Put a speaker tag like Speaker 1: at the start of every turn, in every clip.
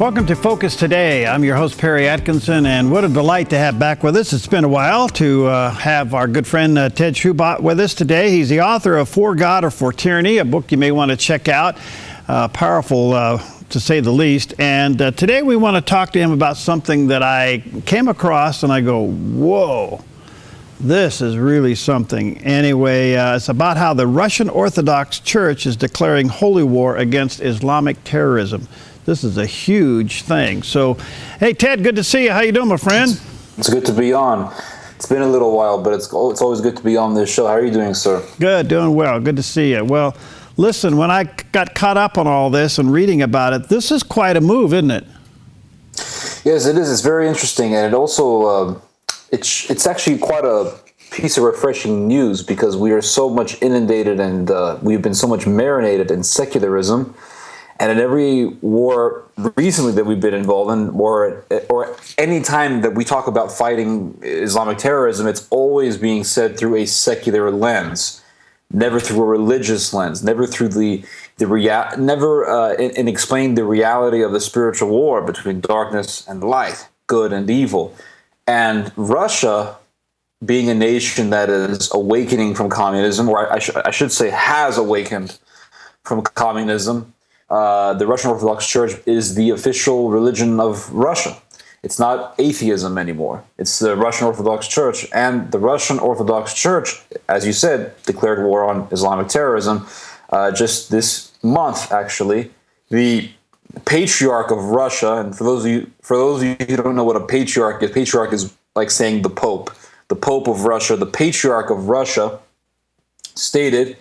Speaker 1: Welcome to Focus Today. I'm your host, Perry Atkinson, and what a delight to have back with us. It's been a while to have our good friend Ted Shoebat with us today. He's the author of For God or For Tyranny, a book you may want to check out. Powerful, to say the least. And today we want to talk to him about something that I came across and I go, whoa, this is really something. Anyway, it's about how the Russian Orthodox Church is declaring holy war against Islamic terrorism. This is a huge thing. So, hey, Ted, good to see you. How you doing, my friend?
Speaker 2: It's good to be on. It's been a little while, but it's always good to be on this show. How are you doing, sir?
Speaker 1: Good, doing well. Good to see you. Well, listen, when I got caught up on all this and reading about it, this is quite a move, isn't it?
Speaker 2: Yes, it is. It's very interesting, and it also it's actually quite a piece of refreshing news because we are so much inundated and we've been so much marinated in secularism. And in every war recently that we've been involved in, or any time that we talk about fighting Islamic terrorism, it's always being said through a secular lens, never through a religious lens, never through and explain the reality of the spiritual war between darkness and light, good and evil. And Russia, being a nation that is awakening from communism, or I should say has awakened from communism. The Russian Orthodox Church is the official religion of Russia. It's not atheism anymore. It's the Russian Orthodox Church. And the Russian Orthodox Church, as you said, declared war on Islamic terrorism just this month, actually. The patriarch of Russia, and for those of you who don't know what a patriarch is like saying the Pope of Russia, the patriarch of Russia stated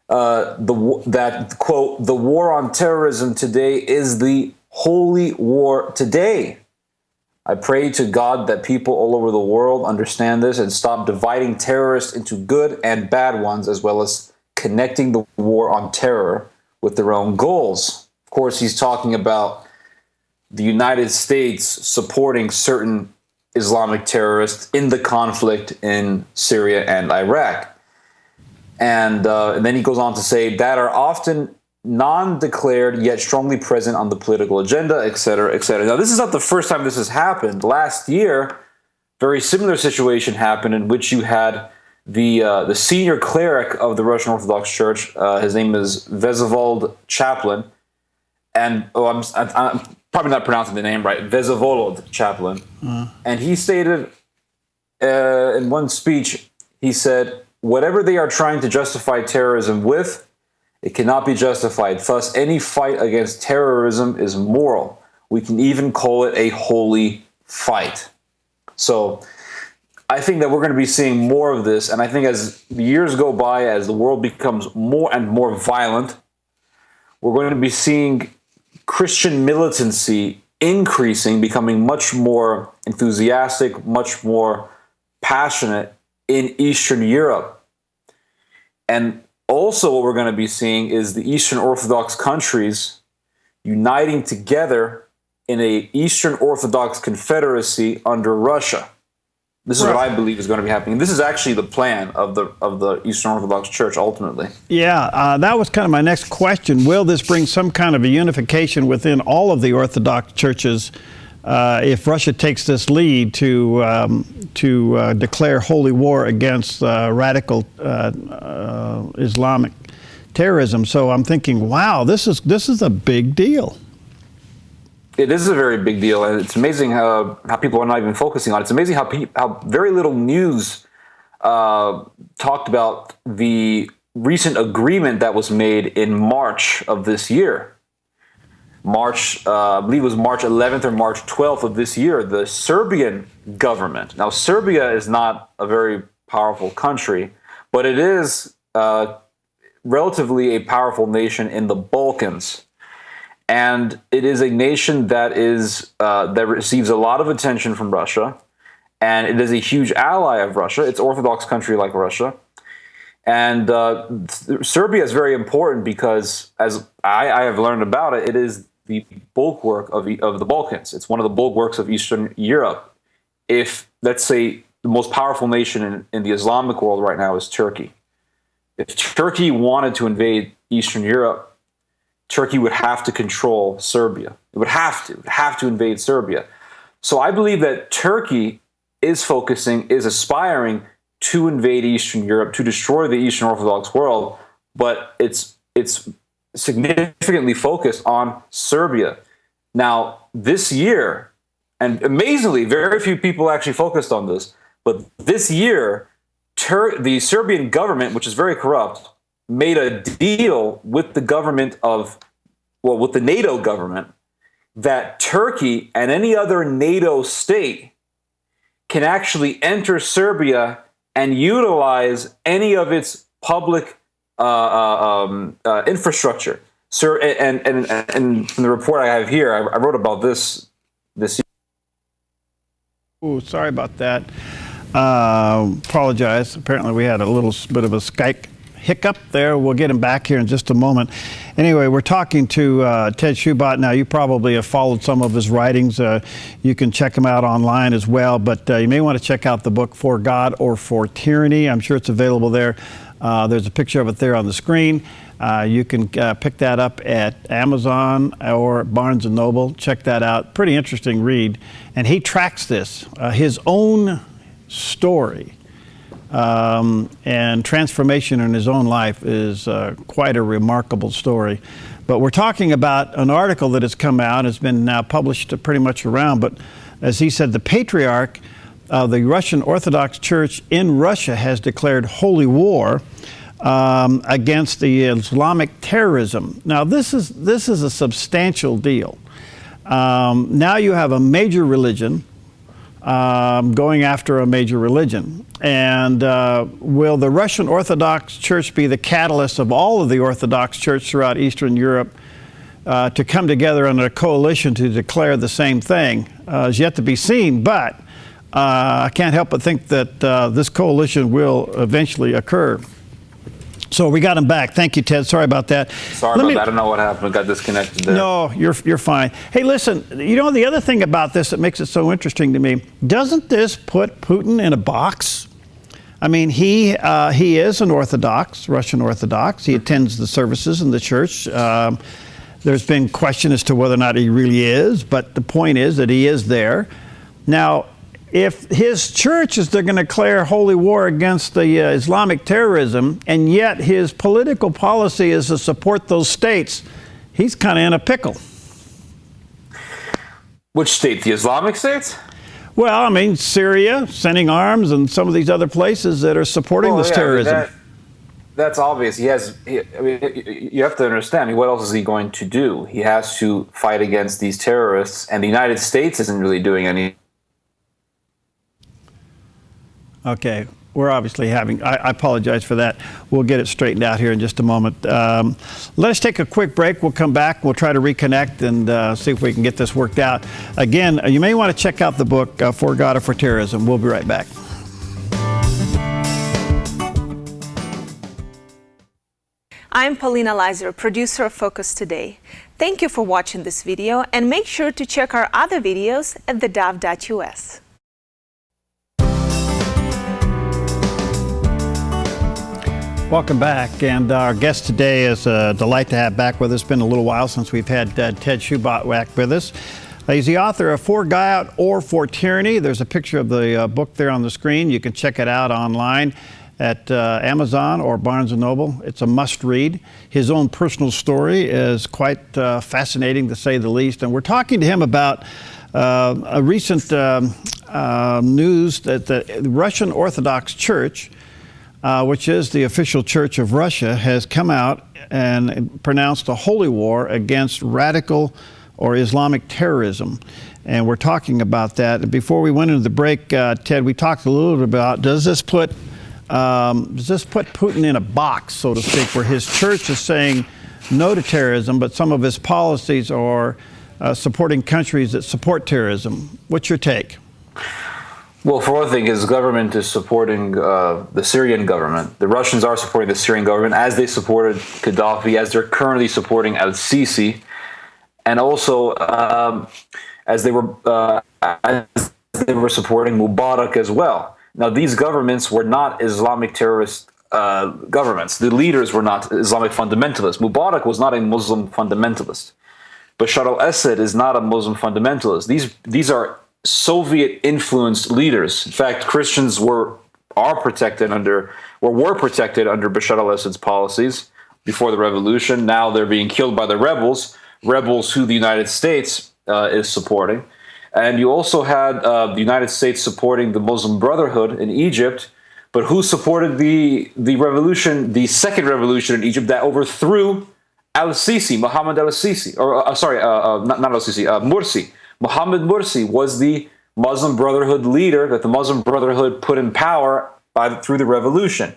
Speaker 2: that, quote, the war on terrorism today is the holy war today. I pray to God that people all over the world understand this and stop dividing terrorists into good and bad ones, as well as connecting the war on terror with their own goals. Of course, he's talking about the United States supporting certain Islamic terrorists in the conflict in Syria and Iraq. And then he goes on to say that are often non-declared yet strongly present on the political agenda, et cetera, et cetera. Now, this is not the first time this has happened. Last year, very similar situation happened in which you had the senior cleric of the Russian Orthodox Church. His name is Vsevolod Chaplain, and I'm probably not pronouncing the name right. Vsevolod Chaplain, and he stated in one speech, he said, whatever they are trying to justify terrorism with, it cannot be justified. Thus, any fight against terrorism is moral. We can even call it a holy fight. So I think that we're going to be seeing more of this. And I think as the years go by, as the world becomes more and more violent, we're going to be seeing Christian militancy increasing, becoming much more enthusiastic, much more passionate in Eastern Europe. And also what we're going to be seeing is the Eastern Orthodox countries uniting together in an Eastern Orthodox confederacy under Russia. This is what I believe is going to be happening. This is actually the plan of the Eastern Orthodox Church ultimately. Yeah,
Speaker 1: that was kind of my next question. Will this bring some kind of a unification within all of the Orthodox churches if Russia takes this lead to declare holy war against radical Islamic terrorism? So I'm thinking, wow, this is a big deal.
Speaker 2: It is a very big deal, and it's amazing how people are not even focusing on it. It's amazing how very little news talked about the recent agreement that was made in March of this year. I believe it was March 11th or March 12th of this year, the Serbian government. Now, Serbia is not a very powerful country, but it is relatively a powerful nation in the Balkans. And it is a nation that receives a lot of attention from Russia, and it is a huge ally of Russia. It's an Orthodox country like Russia. And Serbia is very important because, as I have learned about it, it is the bulwark of the Balkans. It's one of the bulwarks of Eastern Europe. If, let's say, the most powerful nation in the Islamic world right now is Turkey. If Turkey wanted to invade Eastern Europe, Turkey would have to control Serbia. It would have to invade Serbia. So I believe that Turkey is aspiring to invade Eastern Europe, to destroy the Eastern Orthodox world, but it's significantly focused on Serbia. Now, this year, and amazingly, very few people actually focused on this, but this year, the Serbian government, which is very corrupt, made a deal with the with the NATO government, that Turkey and any other NATO state can actually enter Serbia and utilize any of its public infrastructure. And from the report I have here, I wrote about this year.
Speaker 1: Oh, sorry about that. Apologize. Apparently we had a little bit of a Skype hiccup there. We'll get him back here in just a moment. Anyway, we're talking to Ted Shoebat. Now, you probably have followed some of his writings. You can check him out online as well, but you may want to check out the book For God or For Tyranny. I'm sure it's available there. There's a picture of it there on the screen. You can pick that up at Amazon or Barnes & Noble. Check that out. Pretty interesting read. And he tracks this, his own story and transformation in his own life is quite a remarkable story. But we're talking about an article that has come out, has been now published pretty much around, but as he said, the patriarch of the Russian Orthodox Church in Russia has declared holy war against the Islamic terrorism. Now, this is a substantial deal. Now you have a major religion going after a major religion. And will the Russian Orthodox Church be the catalyst of all of the Orthodox Church throughout Eastern Europe to come together in a coalition to declare the same thing? Is yet to be seen, but I can't help but think that this coalition will eventually occur. So we got him back. Thank you, Ted. Sorry about that.
Speaker 2: Sorry about that. I don't know what happened. I got disconnected there.
Speaker 1: No, you're fine. Hey, listen, you know, the other thing about this that makes it so interesting to me, doesn't this put Putin in a box? I mean, he is an Orthodox, Russian Orthodox. He attends the services in the church. There's been question as to whether or not he really is, but the point is that he is there. Now, if his church is going to declare holy war against the Islamic terrorism, and yet his political policy is to support those states, he's kind of in a pickle.
Speaker 2: Which state? The Islamic states?
Speaker 1: Well, I mean, Syria, sending arms, and some of these other places that are supporting this terrorism.
Speaker 2: That's obvious. I mean, you have to understand, I mean, what else is he going to do? He has to fight against these terrorists, and the United States isn't really doing any.
Speaker 1: Okay, we're obviously having, I apologize for that. We'll get it straightened out here in just a moment. Let us take a quick break. We'll come back. We'll try to reconnect and see if we can get this worked out. Again, you may want to check out the book, For God or For Terrorism. We'll be right back.
Speaker 3: I'm Paulina Leiser, producer of Focus Today. Thank you for watching this video, and make sure to check our other videos at theDove.us.
Speaker 1: Welcome back, and our guest today is a delight to have back with us. It's been a little while since we've had Ted Shoebat back with us. He's the author of For God or For Tyranny. There's a picture of the book there on the screen. You can check it out online at Amazon or Barnes & Noble. It's a must-read. His own personal story is quite fascinating, to say the least. And we're talking to him about a recent news that the Russian Orthodox Church, which is the official church of Russia, has come out and pronounced a holy war against radical or Islamic terrorism. And we're talking about that. Before we went into the break, Ted, we talked a little bit about, does this put Putin in a box, so to speak, where his church is saying no to terrorism, but some of his policies are supporting countries that support terrorism? What's your take?
Speaker 2: Well, for one thing, his government is supporting the Syrian government. The Russians are supporting the Syrian government as they supported Gaddafi, as they're currently supporting al-Sisi, and also as they were supporting Mubarak as well. Now, these governments were not Islamic terrorist governments. The leaders were not Islamic fundamentalists. Mubarak was not a Muslim fundamentalist. Bashar al-Assad is not a Muslim fundamentalist. These are Soviet-influenced leaders. In fact, Christians were protected under Bashar al-Assad's policies before the revolution. Now they're being killed by the rebels who the United States is supporting. And you also had the United States supporting the Muslim Brotherhood in Egypt, but who supported the revolution, the second revolution in Egypt that overthrew al-Sisi, Mohammed al-Sisi, not al-Sisi, Mursi. Mohammed Mursi was the Muslim Brotherhood leader that the Muslim Brotherhood put in power through the revolution.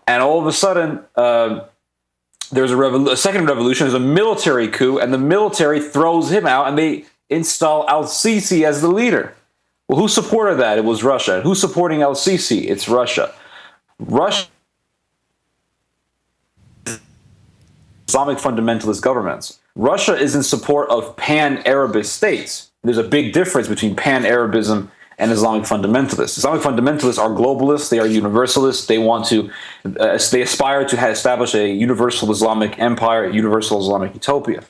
Speaker 2: And all of a sudden, there's a second revolution, there's a military coup, and the military throws him out, and they install al-Sisi as the leader. Well, who supported that? It was Russia. Who's supporting al-Sisi? It's Russia. Islamic fundamentalist governments. Russia is in support of pan-Arabist states. There's a big difference between pan-Arabism and Islamic fundamentalists. Islamic fundamentalists are globalists. They are universalists. They want to, they aspire to establish a universal Islamic empire, a universal Islamic utopia.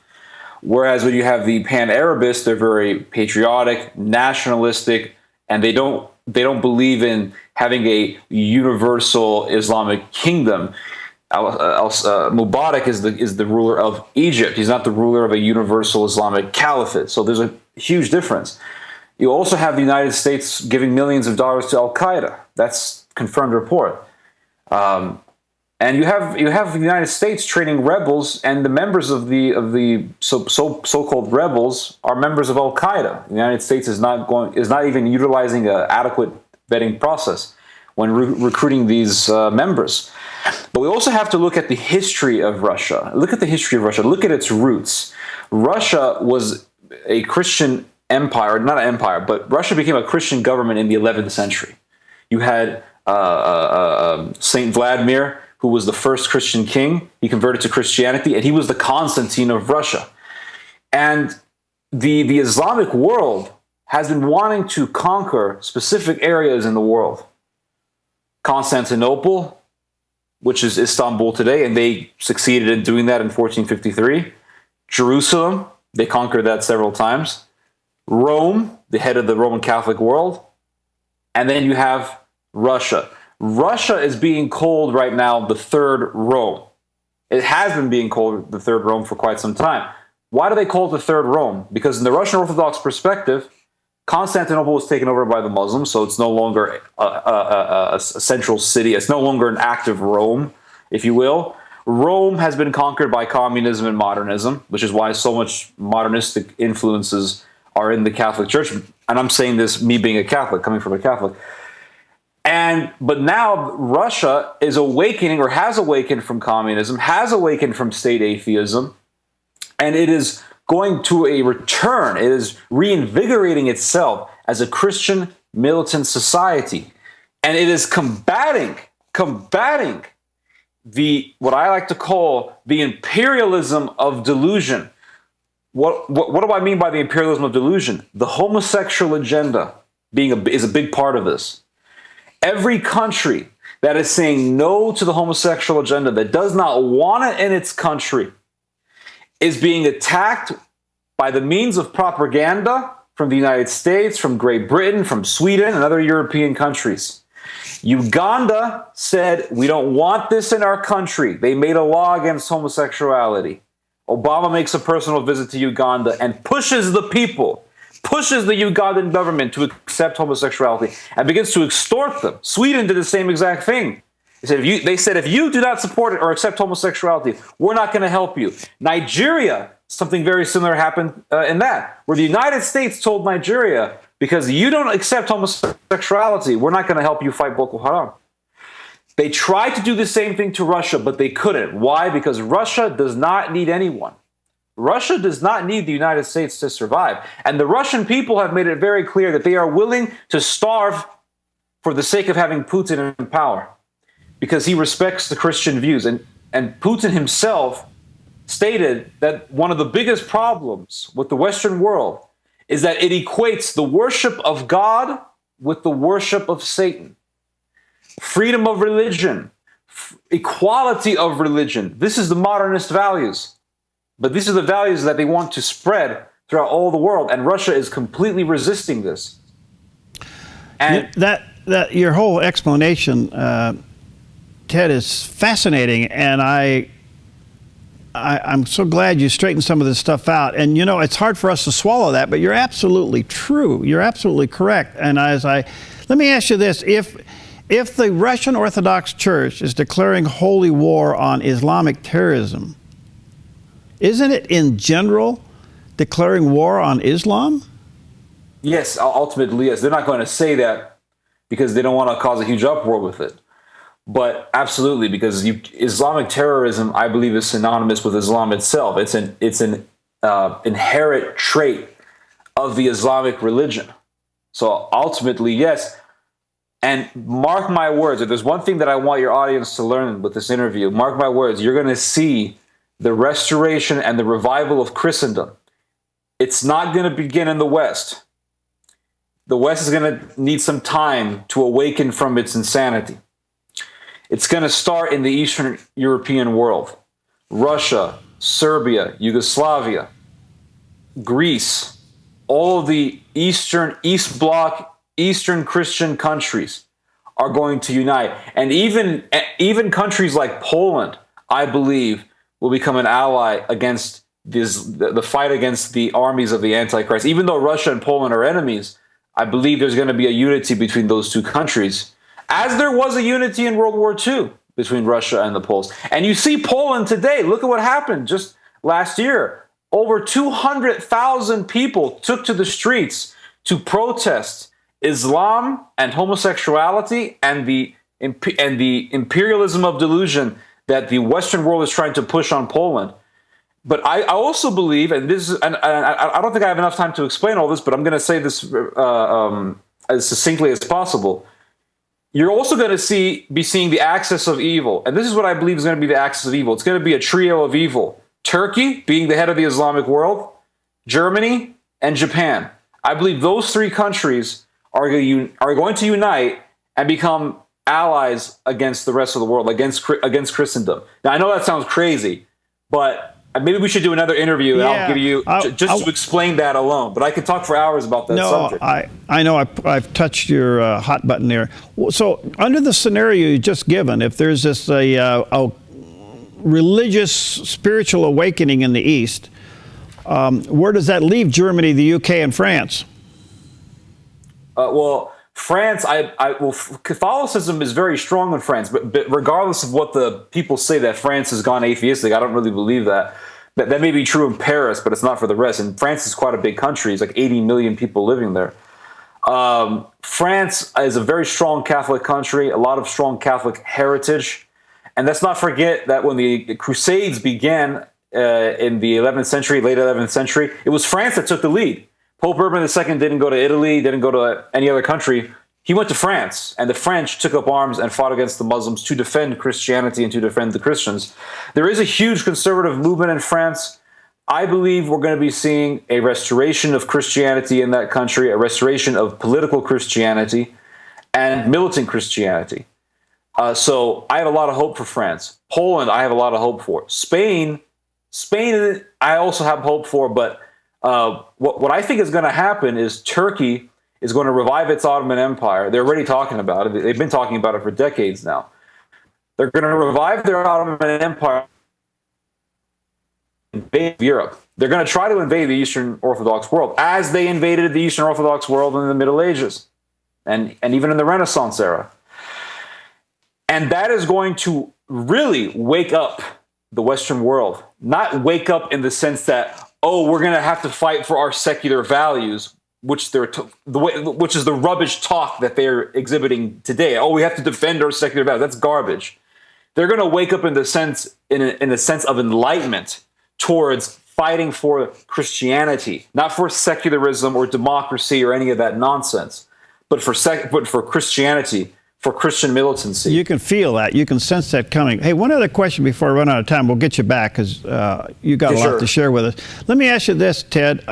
Speaker 2: Whereas when you have the pan-Arabists, they're very patriotic, nationalistic, and they don't believe in having a universal Islamic kingdom. Mubarak is the ruler of Egypt. He's not the ruler of a universal Islamic caliphate. So there's a huge difference. You also have the United States giving millions of dollars to Al-Qaeda. That's confirmed report. And you have the United States training rebels, and the members of the so-called rebels are members of Al-Qaeda. The United States is not even utilizing an adequate vetting process when recruiting these members. But we also have to look at the history of Russia. Look at the history of Russia. Look at its roots. Russia was a Christian empire, not an empire, but Russia became a Christian government in the 11th century. You had Saint Vladimir, who was the first Christian king. He converted to Christianity, and he was the Constantine of Russia. And the Islamic world has been wanting to conquer specific areas in the world. Constantinople, which is Istanbul today, and they succeeded in doing that in 1453. Jerusalem, they conquered that several times. Rome, the head of the Roman Catholic world. And then you have Russia. Russia is being called right now the Third Rome. It has been being called the Third Rome for quite some time. Why do they call it the Third Rome? Because in the Russian Orthodox perspective, Constantinople was taken over by the Muslims, so it's no longer a central city. It's no longer an active Rome, if you will. Rome has been conquered by communism and modernism, which is why so much modernistic influences are in the Catholic Church. And I'm saying this, me being a Catholic, coming from a Catholic. But now Russia is awakening, or has awakened from communism, has awakened from state atheism, and it is going to a return. It is reinvigorating itself as a Christian militant society. And it is combating what I like to call the imperialism of delusion. What do I mean by the imperialism of delusion? The homosexual agenda is a big part of this. Every country that is saying no to the homosexual agenda, that does not want it in its country, is being attacked by the means of propaganda from the United States, from Great Britain, from Sweden, and other European countries. Uganda said, we don't want this in our country. They made a law against homosexuality. Obama makes a personal visit to Uganda and pushes the people, pushes the Ugandan government to accept homosexuality and begins to extort them. Sweden did the same exact thing. They said, if you do not support it or accept homosexuality, we're not going to help you. Nigeria, something very similar happened in that, where the United States told Nigeria, because you don't accept homosexuality, we're not going to help you fight Boko Haram. They tried to do the same thing to Russia, but they couldn't. Why? Because Russia does not need anyone. Russia does not need the United States to survive. And the Russian people have made it very clear that they are willing to starve for the sake of having Putin in power, because he respects the Christian views. And Putin himself stated that one of the biggest problems with the Western world is that it equates the worship of God with the worship of Satan. Freedom of religion, equality of religion. This is the modernist values. But these are the values that they want to spread throughout all the world. And Russia is completely resisting this. And
Speaker 1: that your whole explanation, Ted, is fascinating. And I'm so glad you straightened some of this stuff out. And, you know, it's hard for us to swallow that, but you're absolutely true. You're absolutely correct. And let me ask you this. If the Russian Orthodox Church is declaring holy war on Islamic terrorism, isn't it in general declaring war on Islam?
Speaker 2: yes, ultimately, yes. They're not going to say that because they don't want to cause a huge uproar with it. But absolutely, because Islamic terrorism, I believe, is synonymous with Islam itself. It's an inherent trait of the Islamic religion. So ultimately, yes. And mark my words, if there's one thing that I want your audience to learn with this interview, mark my words, you're going to see the restoration and the revival of Christendom. It's not going to begin in the West. The West is going to need some time to awaken from its insanity. It's going to start in the Eastern European world. Russia, Serbia, Yugoslavia, Greece, all of the East Bloc, Eastern Christian countries are going to unite. And even countries like Poland, I believe, will become an ally against the fight against the armies of the Antichrist. Even though Russia and Poland are enemies, I believe there's going to be a unity between those two countries, as there was a unity in World War II between Russia and the Poles. And you see Poland today. Look at what happened just last year. Over 200,000 people took to the streets to protest Islam and homosexuality and the imperialism of delusion that the Western world is trying to push on Poland. But I also believe, and I don't think I have enough time to explain all this, but I'm going to say this as succinctly as possible. You're also going to be seeing the axis of evil. And this is what I believe is going to be the axis of evil. It's going to be a trio of evil. Turkey being the head of the Islamic world, Germany, and Japan. I believe those three countries are going to unite and become allies against the rest of the world, against Christendom. Now, I know that sounds crazy, but maybe we should do another interview, and I'll give you to explain that alone. But I could talk for hours about that subject.
Speaker 1: I know I've touched your hot button there. So under the scenario you just given, if there's this a religious, spiritual awakening in the East, where does that leave Germany, the UK, and France?
Speaker 2: Well, France, Catholicism is very strong in France, but regardless of what the people say that France has gone atheistic, I don't really believe that. That may be true in Paris, but it's not for the rest. And France is quite a big country. It's like 80 million people living there. France is a very strong Catholic country, a lot of strong Catholic heritage. And let's not forget that when the Crusades began in the 11th century, late 11th century, it was France that took the lead. Pope Urban II didn't go to Italy, didn't go to any other country. He went to France, and the French took up arms and fought against the Muslims to defend Christianity and to defend the Christians. There is a huge conservative movement in France. I believe we're going to be seeing a restoration of Christianity in that country, a restoration of political Christianity and militant Christianity. So I have a lot of hope for France. Poland, I have a lot of hope for. Spain, I also have hope for, but what I think is going to happen is Turkey is going to revive its Ottoman Empire. They're already talking about it. They've been talking about it for decades now. They're going to revive their Ottoman Empire, invade Europe. They're going to try to invade the Eastern Orthodox world, as they invaded the Eastern Orthodox world in the Middle Ages and even in the Renaissance era. And that is going to really wake up the Western world. Not wake up in the sense that, oh, we're going to have to fight for our secular values, which is the rubbish talk that they're exhibiting today. Oh, we have to defend our secular values. That's garbage. They're going to wake up in a sense of enlightenment towards fighting for Christianity, not for secularism or democracy or any of that nonsense, but for Christianity, for Christian militancy.
Speaker 1: You can feel that. You can sense that coming. Hey, one other question before I run out of time. We'll get you back because you got a lot to share with us. Let me ask you this, Ted.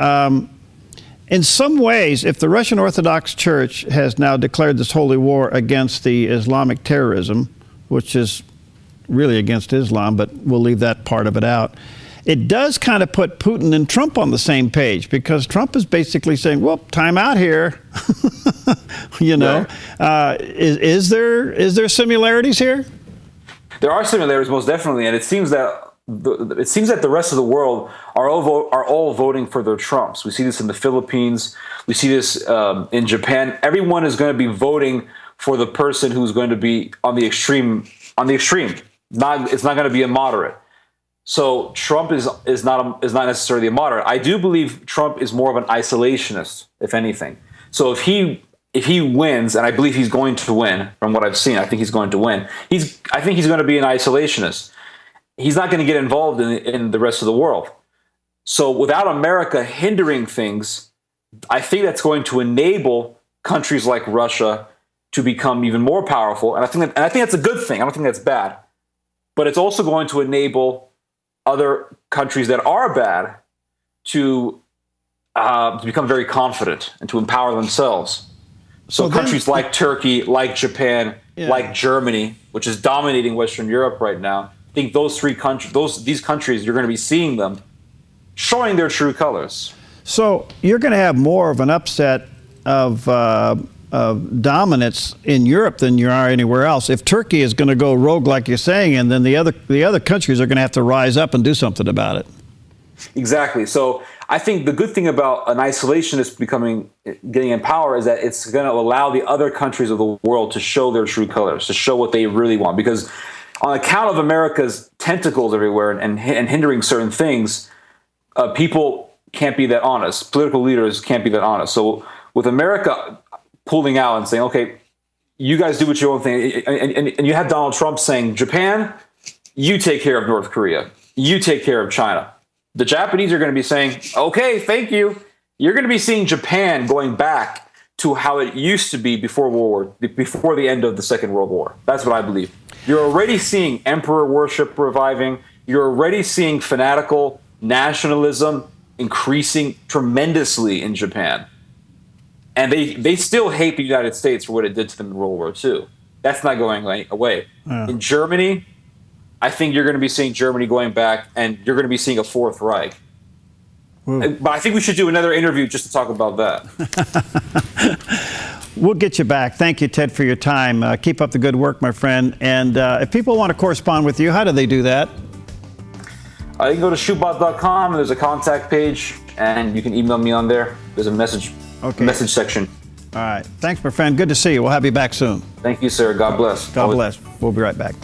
Speaker 1: In some ways, if the Russian Orthodox Church has now declared this holy war against the Islamic terrorism, which is really against Islam, but we'll leave that part of it out. It does kind of put Putin and Trump on the same page, because Trump is basically saying, well, time out here. You know, is there similarities here?
Speaker 2: There are similarities, most definitely, and it seems that the rest of the world are all voting for their Trumps. We see this in the Philippines. We see this in Japan. Everyone is going to be voting for the person who's going to be on the extreme. It's not going to be a moderate. So Trump is not necessarily a moderate. I do believe Trump is more of an isolationist, if anything. So if he wins, and I believe he's going to win, from what I've seen, I think he's going to win. I think he's going to be an isolationist. He's not going to get involved in the rest of the world. So without America hindering things, I think that's going to enable countries like Russia to become even more powerful. And I think that's a good thing. I don't think that's bad. But it's also going to enable other countries that are bad to become very confident and to empower themselves. So countries like Turkey, like Japan, like Germany, which is dominating Western Europe right now, I think these countries, you're going to be seeing them showing their true colors.
Speaker 1: So you're going to have more of an upset of dominance in Europe than you are anywhere else. If Turkey is going to go rogue, like you're saying, and then the other countries are going to have to rise up and do something about it.
Speaker 2: Exactly. So I think the good thing about an isolationist getting in power is that it's going to allow the other countries of the world to show their true colors, to show what they really want. Because on account of America's tentacles everywhere and hindering certain things, people can't be that honest. Political leaders can't be that honest. So with America pulling out and saying, okay, you guys do what you own thing, and you have Donald Trump saying, Japan, you take care of North Korea, you take care of China. The Japanese are going to be saying, okay, thank you. You're going to be seeing Japan going back to how it used to be before the end of the Second World War. That's what I believe. You're already seeing emperor worship reviving. You're already seeing fanatical nationalism increasing tremendously in Japan. And they still hate the United States for what it did to them in World War II. That's not going away. In Germany, I think you're going to be seeing Germany going back, and you're going to be seeing a Fourth Reich. But I think we should do another interview just to talk about that.
Speaker 1: We'll get you back. Thank you, Ted, for your time. Keep up the good work, my friend. And if people want to correspond with you, how do they do that?
Speaker 2: You can go to Shoebat.com, and there's a contact page, and you can email me on there. There's a message section.
Speaker 1: All right. Thanks, my friend. Good to see you. We'll have you back soon.
Speaker 2: Thank you, sir. God bless.
Speaker 1: God bless. We'll be right back.